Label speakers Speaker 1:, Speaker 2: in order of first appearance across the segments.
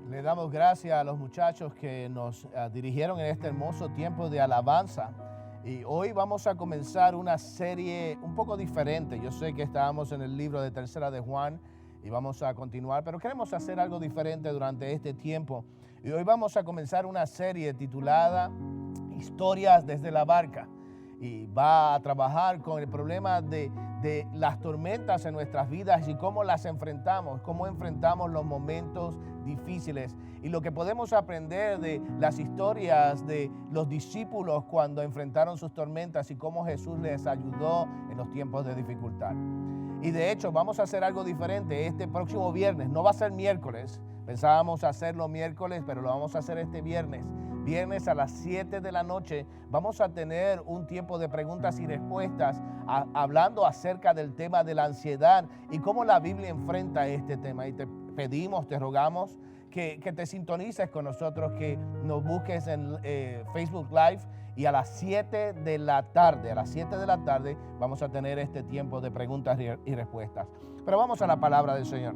Speaker 1: Le damos gracias a los muchachos que nos dirigieron en este hermoso tiempo de alabanza. Y hoy vamos a comenzar una serie un poco diferente. Yo sé que estábamos en el libro de Tercera de Juan y vamos a continuar, pero queremos hacer algo diferente durante este tiempo. Y hoy vamos a comenzar una serie titulada Historias desde la barca. Y va a trabajar con el problema de las tormentas en nuestras vidas y cómo las enfrentamos, cómo enfrentamos los momentos difíciles y lo que podemos aprender de las historias de los discípulos cuando enfrentaron sus tormentas y cómo Jesús les ayudó en los tiempos de dificultad. Y de hecho vamos a hacer algo diferente este próximo viernes, no va a ser miércoles, pensábamos hacerlo miércoles, pero lo vamos a hacer este viernes. Viernes a las 7 de la noche vamos a tener un tiempo de preguntas y respuestas hablando acerca del tema de la ansiedad y cómo la Biblia enfrenta este tema. Y te pedimos, te rogamos que te sintonices con nosotros, que nos busques en Facebook Live y a las 7 de la tarde vamos a tener este tiempo de preguntas y respuestas. Pero vamos a la palabra del Señor.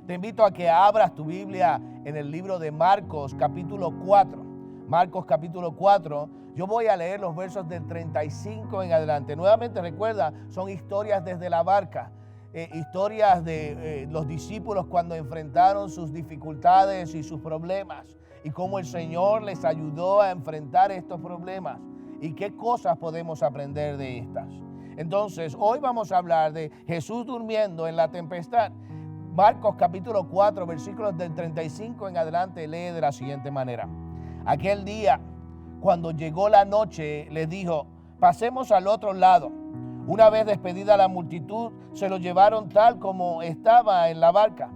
Speaker 1: Te invito a que abras tu Biblia en el libro de Marcos capítulo 4. Marcos capítulo 4, yo voy a leer los versos del 35 en adelante. Nuevamente recuerda, son historias desde la barca, historias de los discípulos cuando enfrentaron sus dificultades y sus problemas y cómo el Señor les ayudó a enfrentar estos problemas y qué cosas podemos aprender de estas. Entonces, hoy vamos a hablar de Jesús durmiendo en la tempestad. Marcos capítulo 4, versículos del 35 en adelante, lee de la siguiente manera. Aquel día, cuando llegó la noche, les dijo, pasemos al otro lado. Una vez despedida la multitud, se lo llevaron tal como estaba en la barca.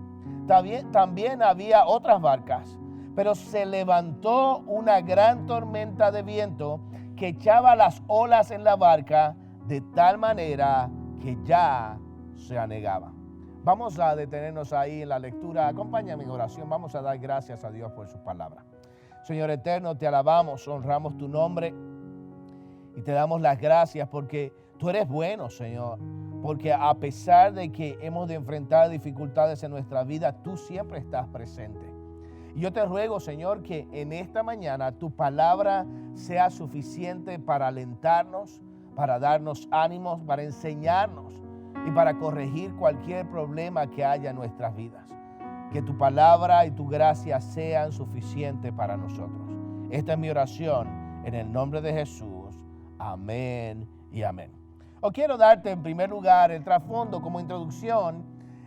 Speaker 1: También había otras barcas, pero se levantó una gran tormenta de viento que echaba las olas en la barca de tal manera que ya se anegaba. Vamos a detenernos ahí en la lectura. Acompáñame en oración. Vamos a dar gracias a Dios por su palabra. Señor eterno, te alabamos, honramos tu nombre y te damos las gracias porque tú eres bueno, Señor. Porque a pesar de que hemos de enfrentar dificultades en nuestra vida, tú siempre estás presente. Y yo te ruego, Señor, que en esta mañana tu palabra sea suficiente para alentarnos, para darnos ánimos, para enseñarnos y para corregir cualquier problema que haya en nuestras vidas. Que tu palabra y tu gracia sean suficientes para nosotros. Esta es mi oración en el nombre de Jesús. Amén y amén. Quiero darte en primer lugar el trasfondo como introducción,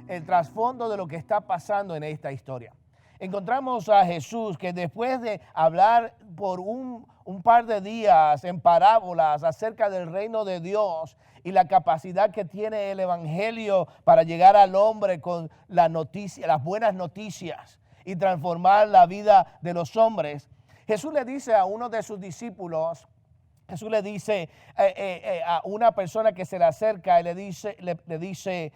Speaker 1: el trasfondo de lo que está pasando en esta historia. Encontramos a Jesús que después de hablar por un par de días en parábolas acerca del reino de Dios y la capacidad que tiene el evangelio para llegar al hombre con las buenas noticias y transformar la vida de los hombres, Jesús le dice a uno de sus discípulos, Jesús le dice a una persona que se le acerca y le dice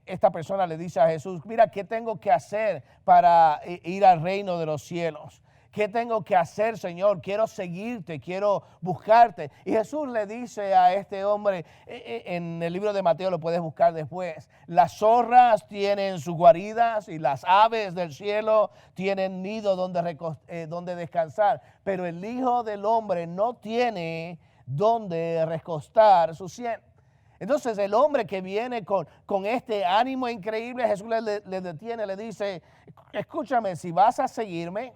Speaker 1: esta persona le dice a Jesús, mira, ¿qué tengo que hacer para ir al reino de los cielos? ¿Qué tengo que hacer, Señor? Quiero seguirte, quiero buscarte. Y Jesús le dice a este hombre, en el libro de Mateo lo puedes buscar después, las zorras tienen sus guaridas y las aves del cielo tienen nido donde descansar, pero el Hijo del Hombre no tiene donde recostar su sien. Entonces el hombre que viene con este ánimo increíble, Jesús le detiene, le dice, escúchame, si vas a seguirme,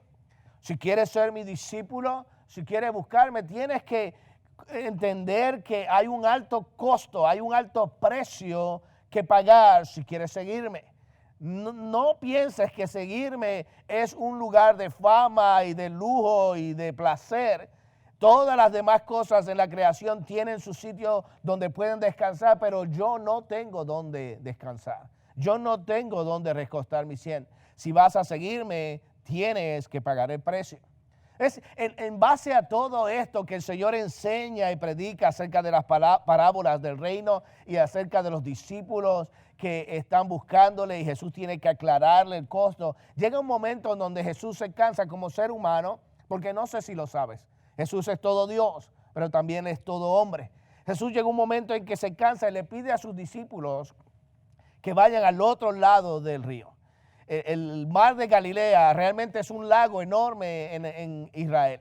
Speaker 1: si quieres ser mi discípulo, si quieres buscarme, tienes que entender que hay un alto costo, hay un alto precio que pagar si quieres seguirme. No pienses que seguirme es un lugar de fama y de lujo y de placer. Todas las demás cosas en la creación tienen su sitio donde pueden descansar, pero yo no tengo donde descansar. Yo no tengo donde recostar mi sien. Si vas a seguirme, tienes que pagar el precio. Es en base a todo esto que el Señor enseña y predica acerca de las parábolas del reino y acerca de los discípulos que están buscándole y Jesús tiene que aclararle el costo. Llega un momento en donde Jesús se cansa como ser humano, porque no sé si lo sabes. Jesús es todo Dios, pero también es todo hombre. Jesús llega un momento en que se cansa y le pide a sus discípulos que vayan al otro lado del río. el mar de Galilea realmente es un lago enorme en Israel.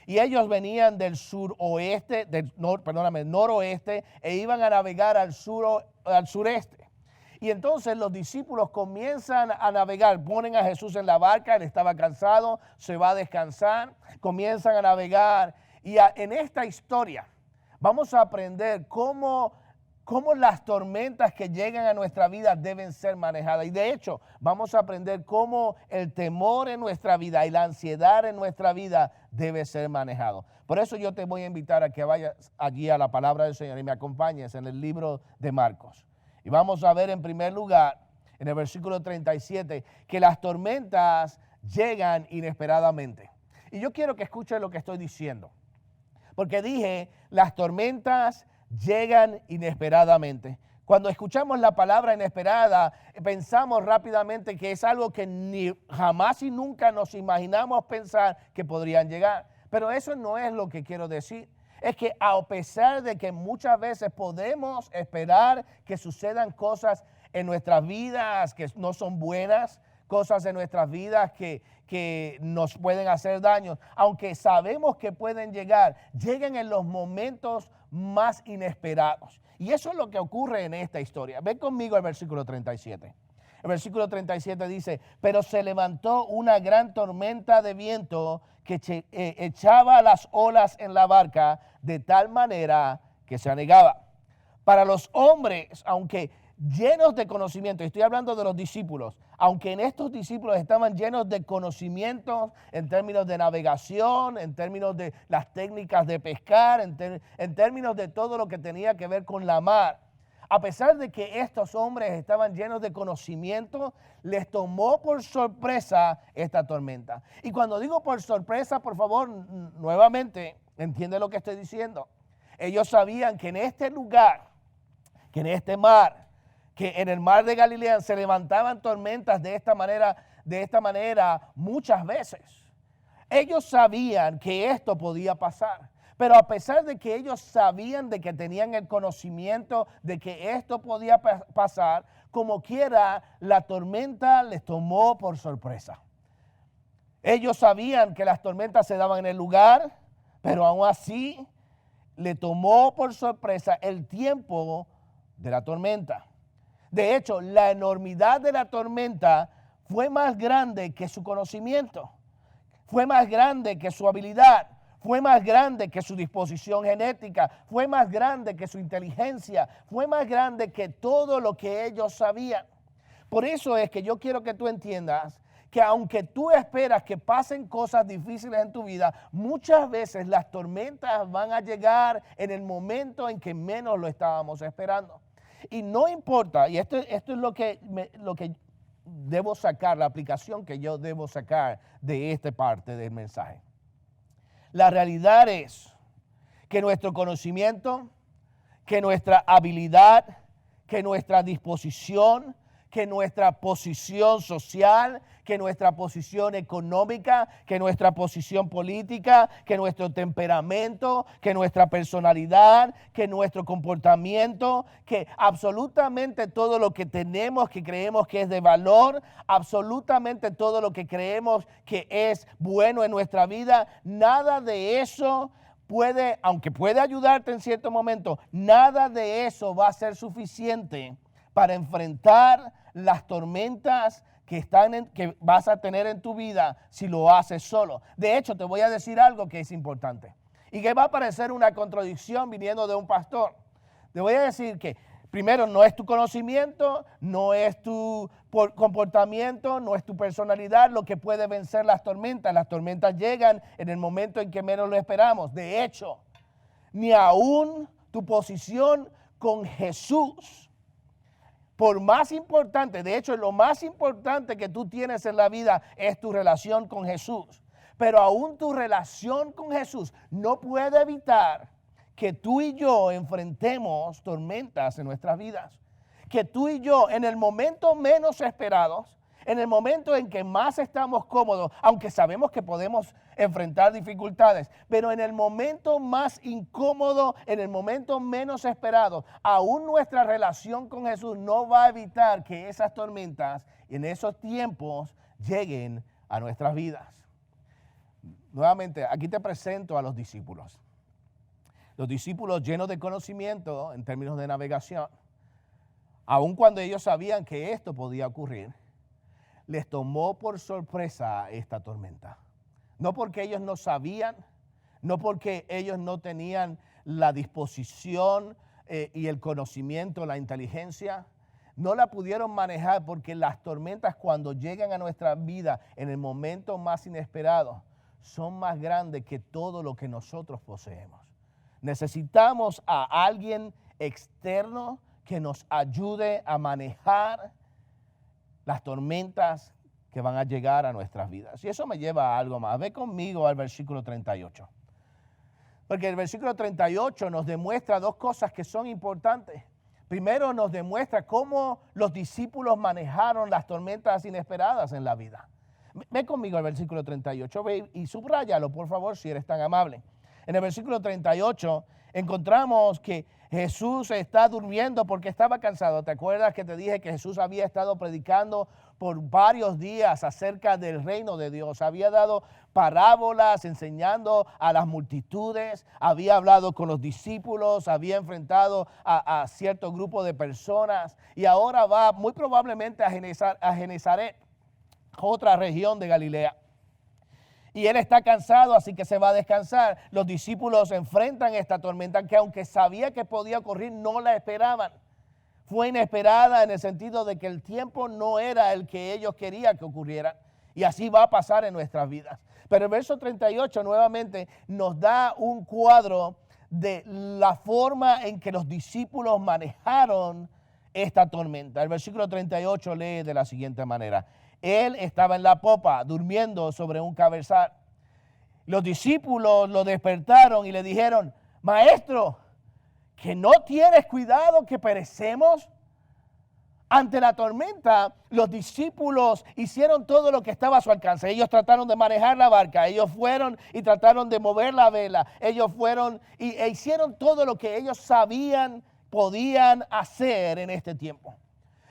Speaker 1: Y ellos venían del suroeste, noroeste, e iban a navegar al sureste. Y entonces los discípulos comienzan a navegar, ponen a Jesús en la barca, él estaba cansado, se va a descansar, comienzan a navegar. Y en esta historia vamos a aprender cómo las tormentas que llegan a nuestra vida deben ser manejadas. Y de hecho, vamos a aprender cómo el temor en nuestra vida y la ansiedad en nuestra vida debe ser manejado. Por eso yo te voy a invitar a que vayas allí a la palabra del Señor y me acompañes en el libro de Marcos. Y vamos a ver en primer lugar, en el versículo 37, que las tormentas llegan inesperadamente. Y yo quiero que escuches lo que estoy diciendo. Porque dije, las tormentas llegan inesperadamente. Cuando escuchamos la palabra inesperada, pensamos rápidamente que es algo que ni jamás y nunca nos imaginamos pensar que podrían llegar. Pero eso no es lo que quiero decir. Es que a pesar de que muchas veces podemos esperar que sucedan cosas en nuestras vidas que no son buenas, cosas en nuestras vidas que nos pueden hacer daño, aunque sabemos que pueden llegar, llegan en los momentos más inesperados. Y eso es lo que ocurre en esta historia. Ven conmigo al versículo 37. El versículo 37 dice, pero se levantó una gran tormenta de viento que echaba las olas en la barca de tal manera que se anegaba. Para los hombres, aunque llenos de conocimiento, estoy hablando de los discípulos, aunque en estos discípulos estaban llenos de conocimientos en términos de navegación, en términos de las técnicas de pescar, en términos de todo lo que tenía que ver con la mar, a pesar de que estos hombres estaban llenos de conocimiento, les tomó por sorpresa esta tormenta. Y cuando digo por sorpresa, por favor, nuevamente, entiende lo que estoy diciendo. Ellos sabían que en este lugar, que en este mar, que en el mar de Galilea se levantaban tormentas de esta manera muchas veces. Ellos sabían que esto podía pasar. Pero a pesar de que ellos sabían de que tenían el conocimiento de que esto podía pasar, como quiera, la tormenta les tomó por sorpresa. Ellos sabían que las tormentas se daban en el lugar, pero aún así le tomó por sorpresa el tiempo de la tormenta. De hecho, la enormidad de la tormenta fue más grande que su conocimiento, fue más grande que su habilidad. Fue más grande que su disposición genética, fue más grande que su inteligencia, fue más grande que todo lo que ellos sabían. Por eso es que yo quiero que tú entiendas que aunque tú esperas que pasen cosas difíciles en tu vida, muchas veces las tormentas van a llegar en el momento en que menos lo estábamos esperando. Y no importa, y esto es lo que debo sacar, la aplicación que yo debo sacar de esta parte del mensaje. La realidad es que nuestro conocimiento, que nuestra habilidad, que nuestra disposición, que nuestra posición social, que nuestra posición económica, que nuestra posición política, que nuestro temperamento, que nuestra personalidad, que nuestro comportamiento, que absolutamente todo lo que tenemos, que creemos que es de valor, absolutamente todo lo que creemos que es bueno en nuestra vida, nada de eso puede, aunque puede ayudarte en cierto momento, nada de eso va a ser suficiente para enfrentar las tormentas que vas a tener en tu vida si lo haces solo. De hecho, te voy a decir algo que es importante y que va a parecer una contradicción viniendo de un pastor. Te voy a decir que primero no es tu conocimiento, no es tu comportamiento, no es tu personalidad lo que puede vencer las tormentas. Las tormentas llegan en el momento en que menos lo esperamos. De hecho, ni aún tu posición con Jesús, por más importante, de hecho lo más importante que tú tienes en la vida es tu relación con Jesús. Pero aún tu relación con Jesús no puede evitar que tú y yo enfrentemos tormentas en nuestras vidas. Que tú y yo en el momento menos esperados, En el momento en que más estamos cómodos, aunque sabemos que podemos enfrentar dificultades, pero en el momento más incómodo, en el momento menos esperado, aún nuestra relación con Jesús no va a evitar que esas tormentas en esos tiempos lleguen a nuestras vidas. Nuevamente, aquí te presento a los discípulos. Los discípulos llenos de conocimiento en términos de navegación, aun cuando ellos sabían que esto podía ocurrir, les tomó por sorpresa esta tormenta. No porque ellos no sabían, no porque ellos no tenían la disposición y el conocimiento, la inteligencia, no la pudieron manejar porque las tormentas cuando llegan a nuestra vida en el momento más inesperado son más grandes que todo lo que nosotros poseemos. Necesitamos a alguien externo que nos ayude a manejar las tormentas que van a llegar a nuestras vidas. Y eso me lleva a algo más. Ve conmigo al versículo 38. Porque el versículo 38 nos demuestra dos cosas que son importantes. Primero nos demuestra cómo los discípulos manejaron las tormentas inesperadas en la vida. Ve conmigo al versículo 38 ve y subráyalo, por favor, si eres tan amable. En el versículo 38 encontramos que Jesús está durmiendo porque estaba cansado. ¿Te acuerdas que te dije que Jesús había estado predicando por varios días acerca del reino de Dios? Había dado parábolas enseñando a las multitudes, había hablado con los discípulos, había enfrentado a cierto grupo de personas y ahora va muy probablemente a Genezaret, otra región de Galilea. Y él está cansado, así que se va a descansar. Los discípulos enfrentan esta tormenta que aunque sabía que podía ocurrir, no la esperaban. Fue inesperada en el sentido de que el tiempo no era el que ellos querían que ocurriera. Y así va a pasar en nuestras vidas. Pero el verso 38 nuevamente nos da un cuadro de la forma en que los discípulos manejaron esta tormenta. El versículo 38 lee de la siguiente manera. Él estaba en la popa, durmiendo sobre un cabezal. Los discípulos lo despertaron y le dijeron, Maestro, ¿que no tienes cuidado que perecemos? Ante la tormenta, los discípulos hicieron todo lo que estaba a su alcance. Ellos trataron de manejar la barca, ellos fueron y trataron de mover la vela. Ellos fueron e hicieron todo lo que ellos sabían, podían hacer en este tiempo.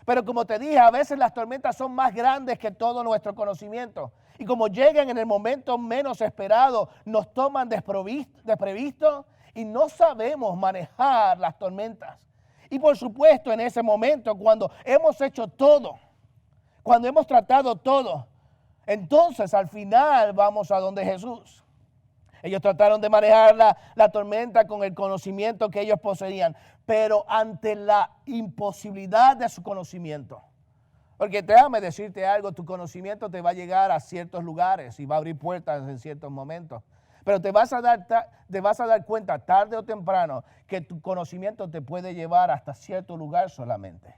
Speaker 1: Pero como te dije, a veces las tormentas son más grandes que todo nuestro conocimiento. Y como llegan en el momento menos esperado, nos toman desprevisto y no sabemos manejar las tormentas. Y por supuesto, en ese momento, cuando hemos hecho todo, cuando hemos tratado todo, entonces al final vamos a donde Jesús. Ellos trataron de manejar la tormenta con el conocimiento que ellos poseían, pero ante la imposibilidad de su conocimiento. Porque déjame decirte algo, tu conocimiento te va a llegar a ciertos lugares y va a abrir puertas en ciertos momentos. Pero te vas a dar cuenta tarde o temprano que tu conocimiento te puede llevar hasta cierto lugar solamente.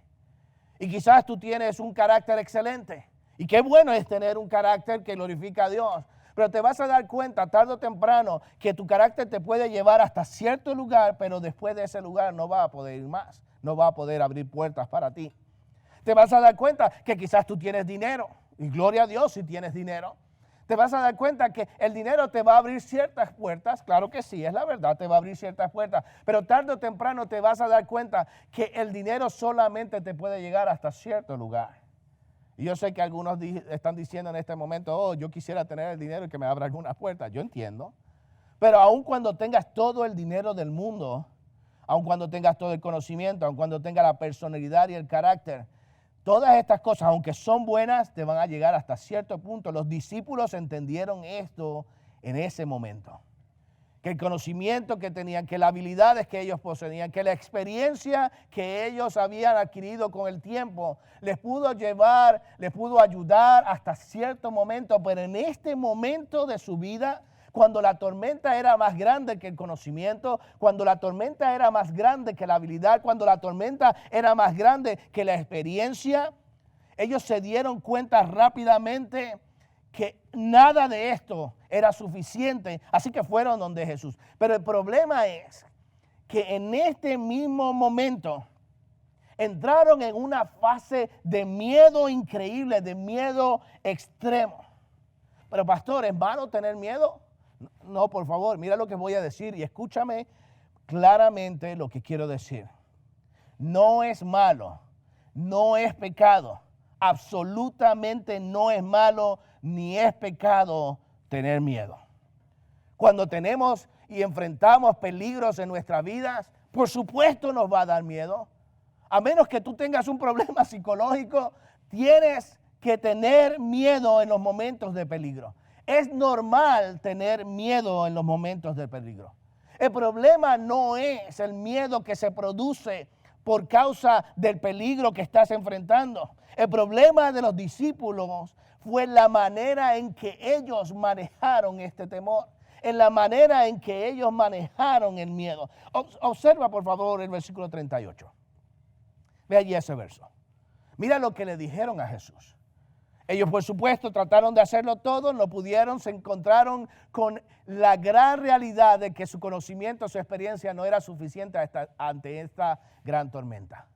Speaker 1: Y quizás tú tienes un carácter excelente. Y qué bueno es tener un carácter que glorifica a Dios. Pero te vas a dar cuenta tarde o temprano que tu carácter te puede llevar hasta cierto lugar, pero después de ese lugar no va a poder ir más, no va a poder abrir puertas para ti. Te vas a dar cuenta que quizás tú tienes dinero, y gloria a Dios si tienes dinero. Te vas a dar cuenta que el dinero te va a abrir ciertas puertas, claro que sí, es la verdad, te va a abrir ciertas puertas, pero tarde o temprano te vas a dar cuenta que el dinero solamente te puede llegar hasta cierto lugar. Y yo sé que algunos están diciendo en este momento, oh, yo quisiera tener el dinero y que me abra algunas puertas. Yo entiendo. Pero aun cuando tengas todo el dinero del mundo, aun cuando tengas todo el conocimiento, aun cuando tengas la personalidad y el carácter, todas estas cosas, aunque son buenas, te van a llegar hasta cierto punto. Los discípulos entendieron esto en ese momento. Que el conocimiento que tenían, que las habilidades que ellos poseían, que la experiencia que ellos habían adquirido con el tiempo, les pudo llevar, les pudo ayudar hasta cierto momento, pero en este momento de su vida, cuando la tormenta era más grande que el conocimiento, cuando la tormenta era más grande que la habilidad, cuando la tormenta era más grande que la experiencia, ellos se dieron cuenta rápidamente que nada de esto era suficiente, así que fueron donde Jesús. Pero el problema es que en este mismo momento, Entraron en una fase de miedo increíble, de miedo extremo. Pero pastor, ¿es malo tener miedo? No, por favor, mira lo que voy a decir y escúchame claramente lo que quiero decir. No es malo, no es pecado, absolutamente no es malo ni es pecado tener miedo. Cuando tenemos y enfrentamos peligros en nuestras vidas, por supuesto nos va a dar miedo. A menos que tú tengas un problema psicológico, tienes que tener miedo en los momentos de peligro. Es normal tener miedo en los momentos de peligro. El problema no es el miedo que se produce por causa del peligro que estás enfrentando. El problema de los discípulos fue la manera en que ellos manejaron este temor, en la manera en que ellos manejaron el miedo. Observa por favor el versículo 38. Ve allí ese verso. Mira lo que le dijeron a Jesús. Ellos, por supuesto, trataron de hacerlo todo, no pudieron, se encontraron con la gran realidad de que su conocimiento, su experiencia no era suficiente ante esta gran tormenta.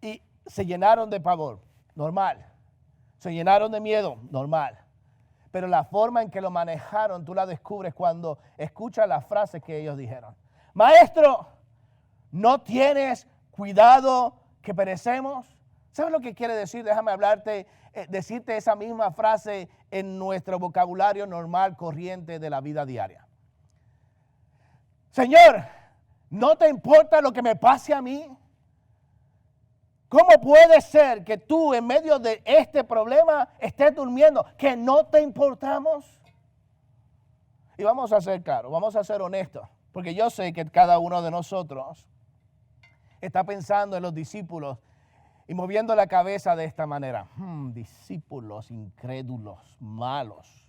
Speaker 1: Y se llenaron de pavor, normal. Se llenaron de miedo, normal. Pero la forma en que lo manejaron, tú la descubres cuando escuchas las frases que ellos dijeron. Maestro, ¿no tienes cuidado que perecemos? ¿Sabes lo que quiere decir? Déjame decirte esa misma frase en nuestro vocabulario normal, corriente de la vida diaria. Señor, ¿no te importa lo que me pase a mí? ¿Cómo puede ser que tú en medio de este problema estés durmiendo? ¿Que no te importamos? Y vamos a ser claros, vamos a ser honestos, porque yo sé que cada uno de nosotros está pensando en los discípulos y moviendo la cabeza de esta manera. Discípulos incrédulos, malos,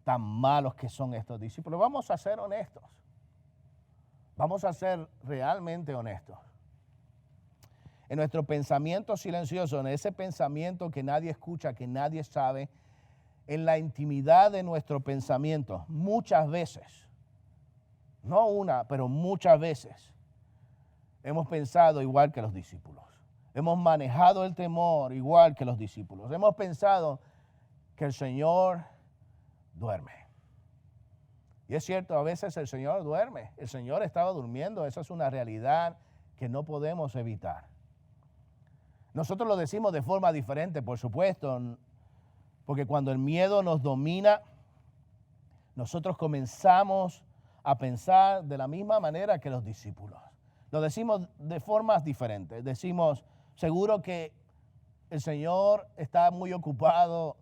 Speaker 1: tan malos que son estos discípulos. Vamos a ser honestos. Vamos a ser realmente honestos. En nuestro pensamiento silencioso, en ese pensamiento que nadie escucha, que nadie sabe, en la intimidad de nuestro pensamiento, muchas veces, no una, pero muchas veces, hemos pensado igual que los discípulos. Hemos manejado el temor igual que los discípulos. Hemos pensado que el Señor duerme. Y es cierto, a veces el Señor duerme. El Señor estaba durmiendo. Esa es una realidad que no podemos evitar. Nosotros lo decimos de forma diferente, por supuesto, porque cuando el miedo nos domina, nosotros comenzamos a pensar de la misma manera que los discípulos. Lo decimos de formas diferentes. Decimos, seguro que el Señor está muy ocupado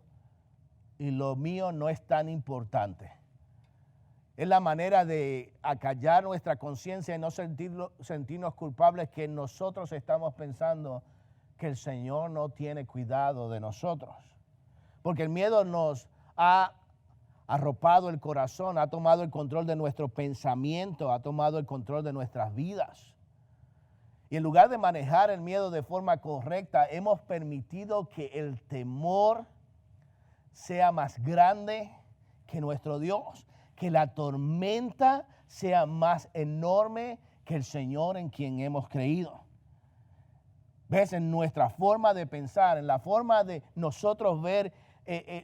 Speaker 1: y lo mío no es tan importante. Es la manera de acallar nuestra conciencia y no sentirnos culpables que nosotros estamos pensando que el Señor no tiene cuidado de nosotros. Porque el miedo nos ha arropado el corazón, ha tomado el control de nuestro pensamiento, ha tomado el control de nuestras vidas. Y en lugar de manejar el miedo de forma correcta, hemos permitido que el temor sea más grande que nuestro Dios, que la tormenta sea más enorme que el Señor en quien hemos creído. ¿Ves? En nuestra forma de pensar, en la forma de nosotros ver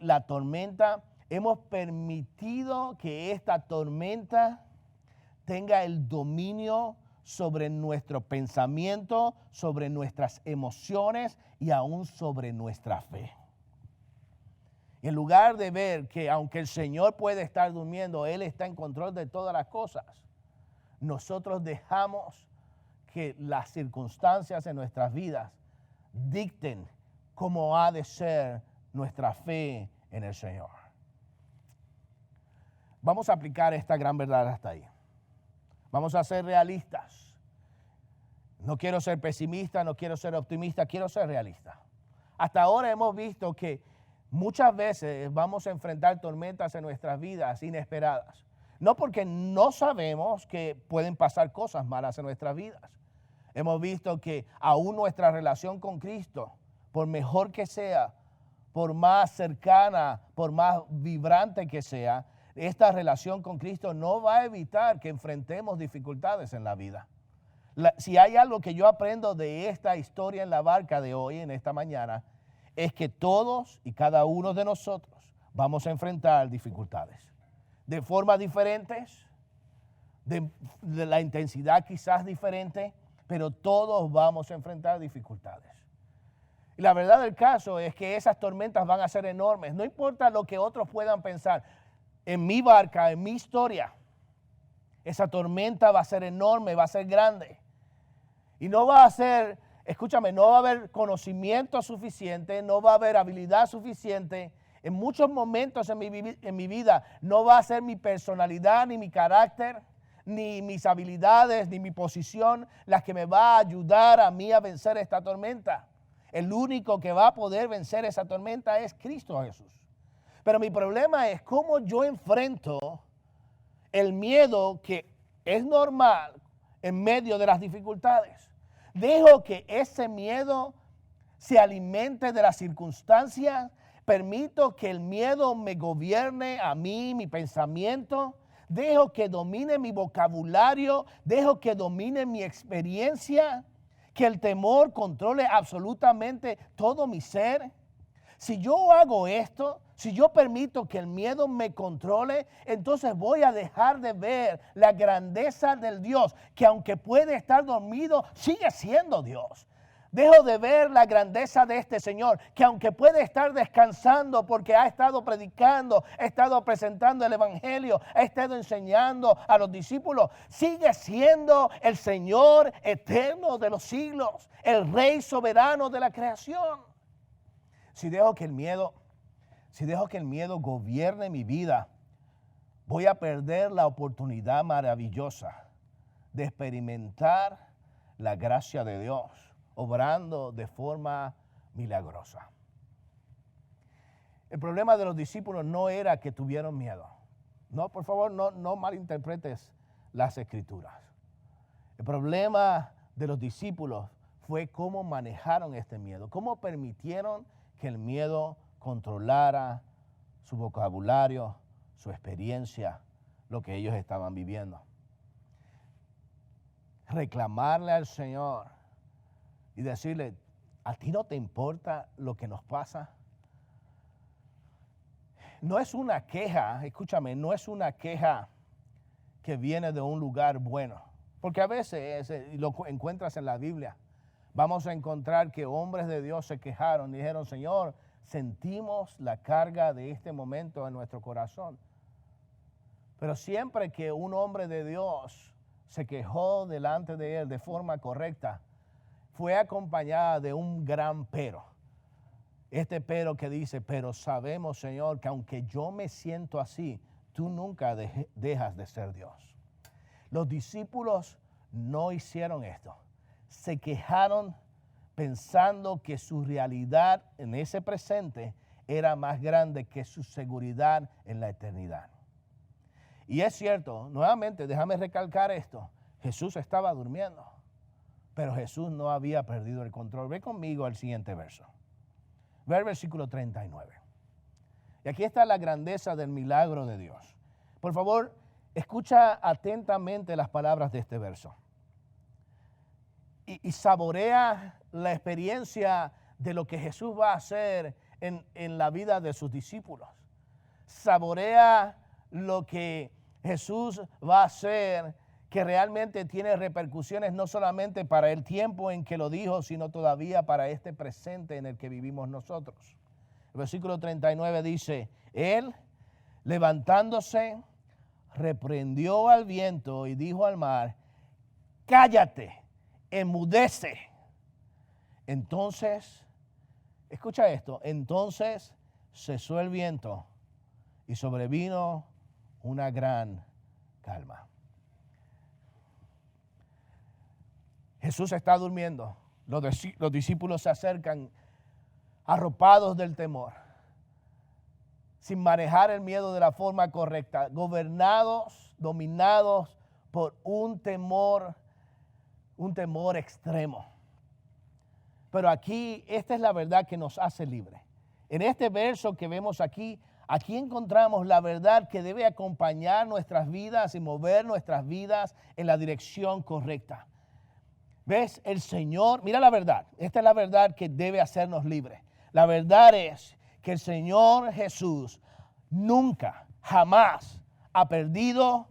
Speaker 1: la tormenta, hemos permitido que esta tormenta tenga el dominio sobre nuestro pensamiento, sobre nuestras emociones y aún sobre nuestra fe. Y en lugar de ver que aunque el Señor puede estar durmiendo, Él está en control de todas las cosas, nosotros dejamos que las circunstancias en nuestras vidas dicten cómo ha de ser nuestra fe en el Señor. Vamos a aplicar esta gran verdad hasta ahí. Vamos a ser realistas. No quiero ser pesimista, no quiero ser optimista, quiero ser realista. Hasta ahora hemos visto que muchas veces vamos a enfrentar tormentas en nuestras vidas inesperadas. No porque no sabemos que pueden pasar cosas malas en nuestras vidas. Hemos visto que aún nuestra relación con Cristo, por mejor que sea, por más cercana, por más vibrante que sea, esta relación con Cristo no va a evitar que enfrentemos dificultades en la vida. Si hay algo que yo aprendo de esta historia en la barca de hoy, en esta mañana, es que todos y cada uno de nosotros vamos a enfrentar dificultades. De formas diferentes, de la intensidad quizás diferente, pero todos vamos a enfrentar dificultades. Y la verdad del caso es que esas tormentas van a ser enormes. No importa lo que otros puedan pensar. En mi barca, en mi historia, esa tormenta va a ser enorme, va a ser grande. Y no va a ser, escúchame, no va a haber conocimiento suficiente, no va a haber habilidad suficiente. En muchos momentos en mi vida no va a ser mi personalidad ni mi carácter, ni mis habilidades, ni mi posición las que me va a ayudar a mí a vencer esta tormenta. El único que va a poder vencer esa tormenta es Cristo Jesús. Pero mi problema es cómo yo enfrento el miedo que es normal en medio de las dificultades. Dejo que ese miedo se alimente de las circunstancias. Permito que el miedo me gobierne a mí, mi pensamiento. Dejo que domine mi vocabulario. Dejo que domine mi experiencia. Que el temor controle absolutamente todo mi ser. Si yo hago esto, si yo permito que el miedo me controle, entonces voy a dejar de ver la grandeza del Dios, que aunque puede estar dormido, sigue siendo Dios. Dejo de ver la grandeza de este Señor, que aunque puede estar descansando porque ha estado predicando, ha estado presentando el Evangelio, ha estado enseñando a los discípulos, sigue siendo el Señor eterno de los siglos, el Rey soberano de la creación. Si dejo que el miedo gobierne mi vida, voy a perder la oportunidad maravillosa de experimentar la gracia de Dios, obrando de forma milagrosa. El problema de los discípulos no era que tuvieron miedo. No, por favor, no malinterpretes las Escrituras. El problema de los discípulos fue cómo manejaron este miedo, cómo permitieron que el miedo controlara su vocabulario, su experiencia, lo que ellos estaban viviendo. Reclamarle al Señor y decirle, ¿a ti no te importa lo que nos pasa? No es una queja, escúchame, no es una queja que viene de un lugar bueno. Porque a veces, lo encuentras en la Biblia, vamos a encontrar que hombres de Dios se quejaron y dijeron, Señor, sentimos la carga de este momento en nuestro corazón. Pero siempre que un hombre de Dios se quejó delante de él de forma correcta, fue acompañada de un gran pero. Este pero que dice, pero sabemos, Señor, que aunque yo me siento así, tú nunca dejas de ser Dios. Los discípulos no hicieron esto. Se quejaron pensando que su realidad en ese presente era más grande que su seguridad en la eternidad. Y es cierto, nuevamente, déjame recalcar esto, Jesús estaba durmiendo, pero Jesús no había perdido el control. Ve conmigo al siguiente verso. Ve al versículo 39. Y aquí está la grandeza del milagro de Dios. Por favor, escucha atentamente las palabras de este verso. Y saborea la experiencia de lo que Jesús va a hacer en la vida de sus discípulos. Saborea lo que Jesús va a hacer, que realmente tiene repercusiones no solamente para el tiempo en que lo dijo, sino todavía para este presente en el que vivimos nosotros. El versículo 39 dice, Él, levantándose, reprendió al viento y dijo al mar, cállate, enmudece. Entonces, escucha esto, entonces cesó el viento y sobrevino una gran calma. Jesús está durmiendo. Los discípulos se acercan arropados del temor, sin manejar el miedo de la forma correcta, gobernados, dominados por un temor extremo. Pero aquí, esta es la verdad que nos hace libres. En este verso que vemos aquí encontramos la verdad que debe acompañar nuestras vidas y mover nuestras vidas en la dirección correcta. ¿Ves? El Señor, mira la verdad. Esta es la verdad que debe hacernos libres. La verdad es que el Señor Jesús nunca, jamás ha perdido,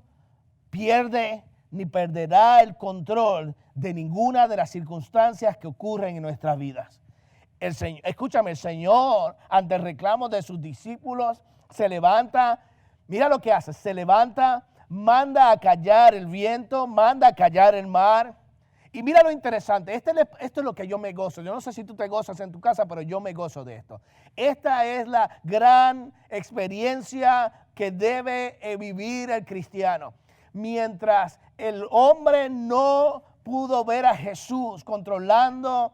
Speaker 1: pierde ni perderá el control de ninguna de las circunstancias que ocurren en nuestras vidas. El Señor, escúchame, el Señor, ante el reclamo de sus discípulos, se levanta, mira lo que hace, se levanta, manda a callar el viento, manda a callar el mar. Y mira lo interesante, esto es lo que yo me gozo. Yo no sé si tú te gozas en tu casa, pero yo me gozo de esto. Esta es la gran experiencia que debe vivir el cristiano. Mientras el hombre no pudo ver a Jesús controlando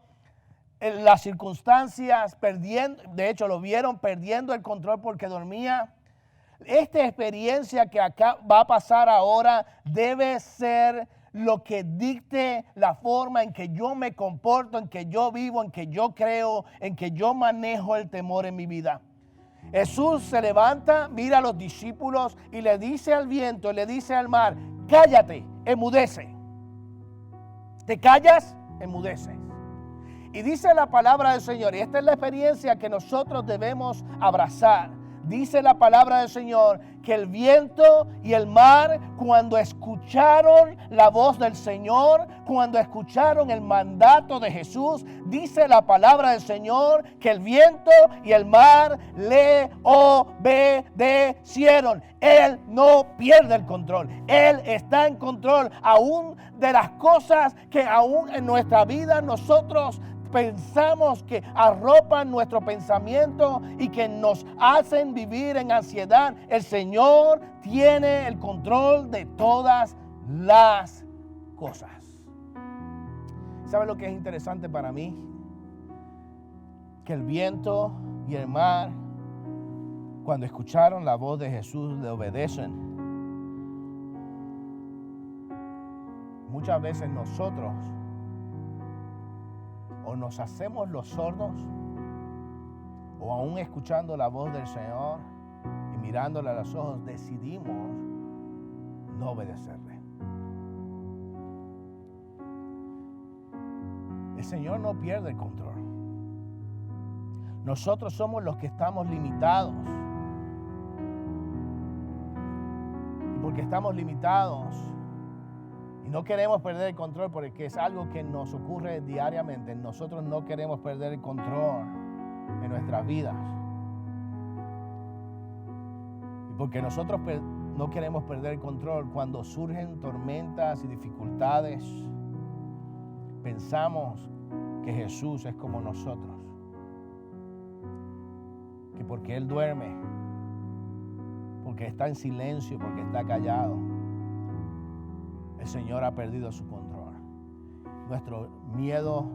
Speaker 1: las circunstancias, perdiendo, de hecho lo vieron perdiendo el control porque dormía. Esta experiencia que acá va a pasar ahora debe ser lo que dicte la forma en que yo me comporto, en que yo vivo, en que yo creo, en que yo manejo el temor en mi vida. Jesús se levanta, mira a los discípulos y le dice al viento, le dice al mar, cállate, enmudece. ¿Te callas? Enmudeces. Y dice la palabra del Señor, y esta es la experiencia que nosotros debemos abrazar. Dice la palabra del Señor que el viento y el mar, cuando escucharon la voz del Señor, cuando escucharon el mandato de Jesús, dice la palabra del Señor que el viento y el mar le obedecieron. Él no pierde el control. Él está en control aún de las cosas que aún en nuestra vida nosotros pensamos que arropan nuestro pensamiento y que nos hacen vivir en ansiedad. El Señor tiene el control de todas las cosas. ¿Sabe lo que es interesante para mí? Que el viento y el mar, cuando escucharon la voz de Jesús, le obedecen. Muchas veces nosotros o nos hacemos los sordos, o aún escuchando la voz del Señor y mirándole a los ojos, decidimos no obedecerle. El Señor no pierde el control. Nosotros somos los que estamos limitados. Y porque estamos limitados, y no queremos perder el control porque es algo que nos ocurre diariamente. Nosotros no queremos perder el control en nuestras vidas. Y porque nosotros no queremos perder el control cuando surgen tormentas y dificultades, pensamos que Jesús es como nosotros. Que porque Él duerme, porque está en silencio, porque está callado, el Señor ha perdido su control. Nuestro miedo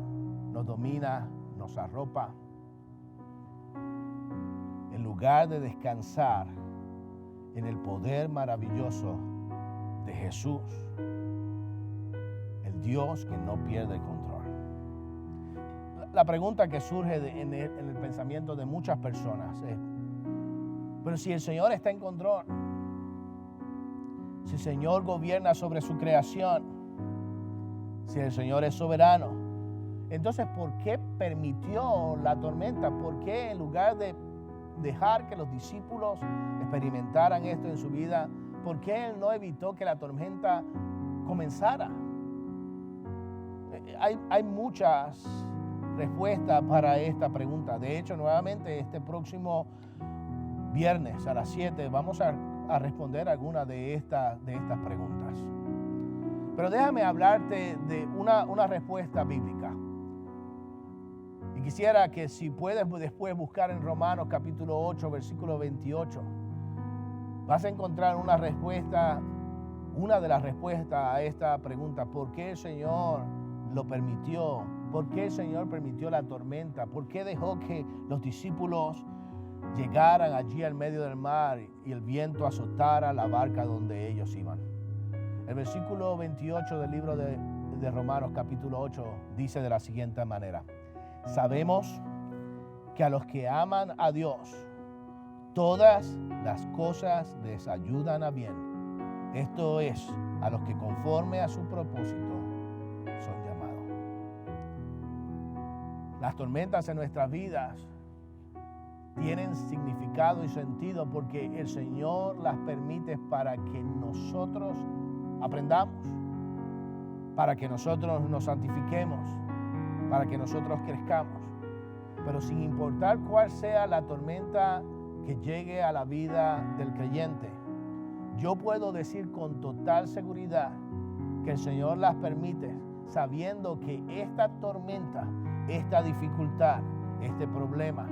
Speaker 1: nos domina, nos arropa. En lugar de descansar en el poder maravilloso de Jesús, el Dios que no pierde el control. La pregunta que surge en el pensamiento de muchas personas es, pero si el Señor está en control, si el Señor gobierna sobre su creación, si el Señor es soberano, entonces ¿por qué permitió la tormenta? ¿Por qué en lugar de dejar que los discípulos experimentaran esto en su vida, por qué Él no evitó que la tormenta comenzara? Hay muchas respuestas para esta pregunta. De hecho, nuevamente este próximo viernes a las 7 vamos a responder algunas de estas preguntas. Pero déjame hablarte de una respuesta bíblica. Y quisiera que si puedes después buscar en Romanos capítulo 8, versículo 28, vas a encontrar una respuesta, una de las respuestas a esta pregunta. ¿Por qué el Señor lo permitió? ¿Por qué el Señor permitió la tormenta? ¿Por qué dejó que los discípulos llegaran allí al medio del mar y el viento azotara la barca donde ellos iban? El versículo 28 del libro de Romanos capítulo 8 dice de la siguiente manera: sabemos que a los que aman a Dios, todas las cosas les ayudan a bien. Esto es, a los que conforme a su propósito son llamados. Las tormentas en nuestras vidas tienen significado y sentido porque el Señor las permite para que nosotros aprendamos, para que nosotros nos santifiquemos, para que nosotros crezcamos. Pero sin importar cuál sea la tormenta que llegue a la vida del creyente, yo puedo decir con total seguridad que el Señor las permite, sabiendo que esta tormenta, esta dificultad, este problema,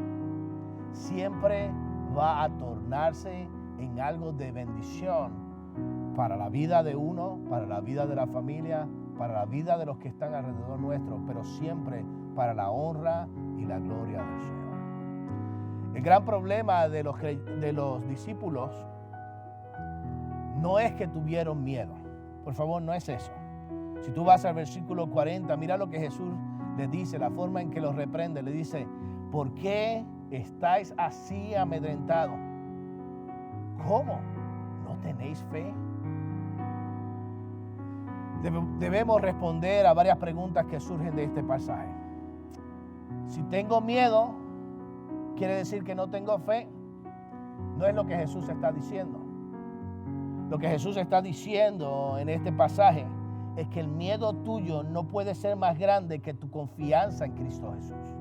Speaker 1: siempre va a tornarse en algo de bendición para la vida de uno, para la vida de la familia, para la vida de los que están alrededor nuestro, pero siempre para la honra y la gloria del Señor. El gran problema de los discípulos no es que tuvieron miedo. Por favor, no es eso. Si tú vas al versículo 40, mira lo que Jesús les dice, la forma en que los reprende. Le dice, ¿por qué estáis así amedrentados? ¿Cómo? ¿No tenéis fe? Debemos responder a varias preguntas que surgen de este pasaje. Si tengo miedo, ¿quiere decir que no tengo fe? No es lo que Jesús está diciendo. Lo que Jesús está diciendo en este pasaje es que el miedo tuyo no puede ser más grande que tu confianza en Cristo Jesús.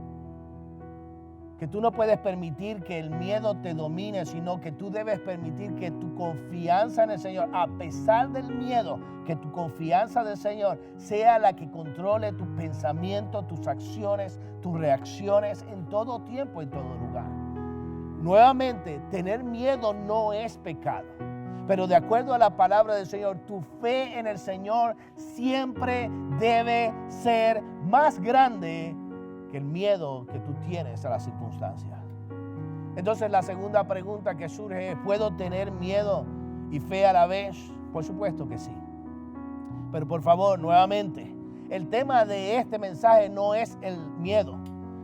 Speaker 1: Que tú no puedes permitir que el miedo te domine, sino que tú debes permitir que tu confianza en el Señor, a pesar del miedo, que tu confianza del Señor sea la que controle tus pensamientos, tus acciones, tus reacciones en todo tiempo, en todo lugar. Nuevamente, tener miedo no es pecado. Pero de acuerdo a la palabra del Señor, tu fe en el Señor siempre debe ser más grande que el miedo que tú tienes a las circunstancias. Entonces la segunda pregunta que surge es, ¿puedo tener miedo y fe a la vez? Por supuesto que sí. Pero por favor, nuevamente, el tema de este mensaje no es el miedo.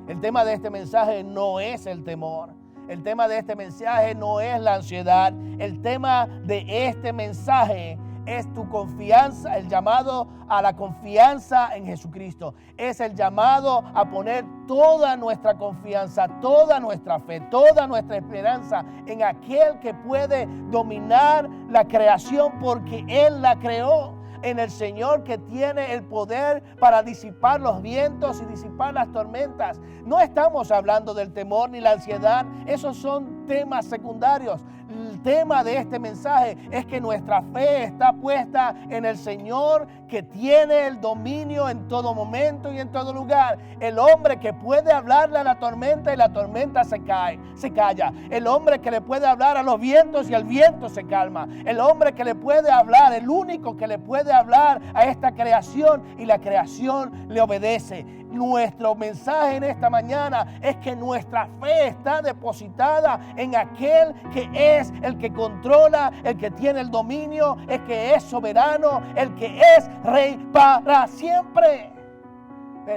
Speaker 1: El tema de este mensaje no es el temor. El tema de este mensaje no es la ansiedad. El tema de este mensaje es tu confianza, el llamado a la confianza en Jesucristo. Es el llamado a poner toda nuestra confianza, toda nuestra fe, toda nuestra esperanza en aquel que puede dominar la creación porque Él la creó. En el Señor que tiene el poder para disipar los vientos y disipar las tormentas. No estamos hablando del temor ni la ansiedad. Esos son temas secundarios. El tema de este mensaje es que nuestra fe está puesta en el Señor que tiene el dominio en todo momento y en todo lugar. El hombre que puede hablarle a la tormenta y la tormenta se calla. El hombre que le puede hablar a los vientos y el viento se calma. El hombre que le puede hablar, el único que le puede hablar a esta creación y la creación le obedece. Nuestro mensaje en esta mañana es que nuestra fe está depositada en aquel que es el que controla, el que tiene el dominio, el que es soberano, el que es rey para siempre.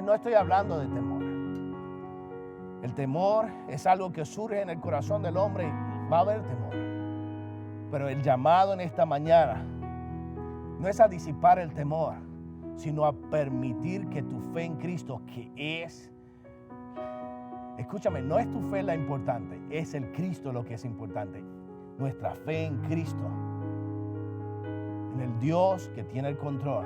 Speaker 1: No estoy hablando de temor. El temor es algo que surge en el corazón del hombre y va a haber temor. Pero el llamado en esta mañana no es a disipar el temor, sino a permitir que tu fe en Cristo, que es, escúchame, no es tu fe la importante, es el Cristo lo que es importante. Nuestra fe en Cristo, en el Dios que tiene el control,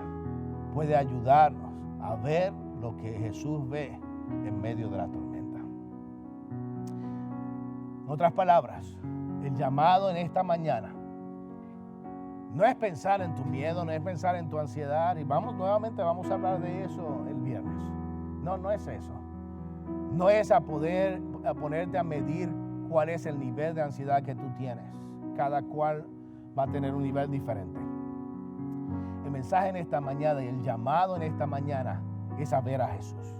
Speaker 1: puede ayudarnos a ver lo que Jesús ve en medio de la tormenta. En otras palabras, el llamado en esta mañana no es pensar en tu miedo, no es pensar en tu ansiedad. Y vamos a hablar de eso el viernes. No es eso. No es a ponerte a medir cuál es el nivel de ansiedad que tú tienes. Cada cual va a tener un nivel diferente. El mensaje en esta mañana y el llamado en esta mañana es a ver a Jesús.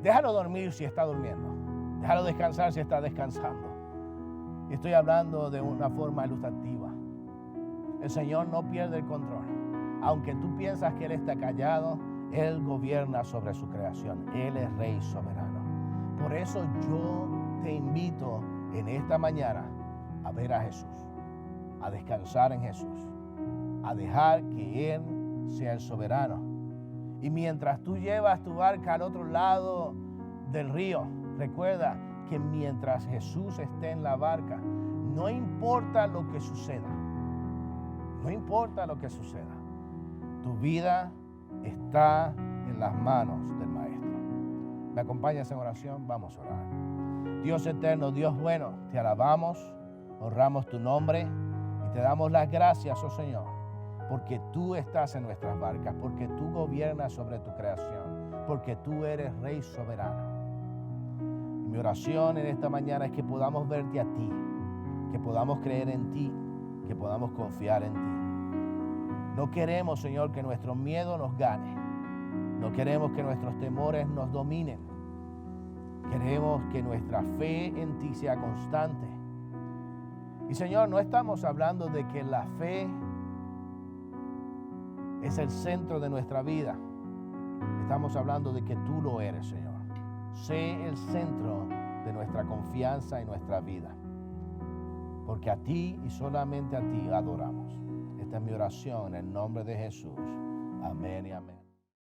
Speaker 1: Déjalo dormir si está durmiendo. Déjalo descansar si está descansando. Y estoy hablando de una forma ilustrativa. El Señor no pierde el control. Aunque tú piensas que Él está callado, Él gobierna sobre su creación. Él es Rey soberano. Por eso yo te invito en esta mañana a ver a Jesús, a descansar en Jesús, a dejar que Él sea el soberano. Y mientras tú llevas tu barca al otro lado del río. Recuerda que mientras Jesús esté en la barca, no importa lo que suceda. No importa lo que suceda. Tu vida está en las manos del Maestro. ¿Me acompañas en oración? Vamos a orar. Dios eterno, Dios bueno, te alabamos, honramos tu nombre y te damos las gracias, oh Señor, porque tú estás en nuestras barcas, porque tú gobiernas sobre tu creación, porque tú eres Rey soberano. Mi oración en esta mañana es que podamos verte a ti, que podamos creer en ti, que podamos confiar en ti. No queremos, Señor, que nuestro miedo nos gane. No queremos que nuestros temores nos dominen. Queremos que nuestra fe en ti sea constante. Y, Señor, no estamos hablando de que la fe es el centro de nuestra vida. Estamos hablando de que tú lo eres, Señor. Sé el centro de nuestra confianza y nuestra vida. Porque a ti y solamente a ti adoramos. Esta es mi oración en el nombre de Jesús. Amén y amén.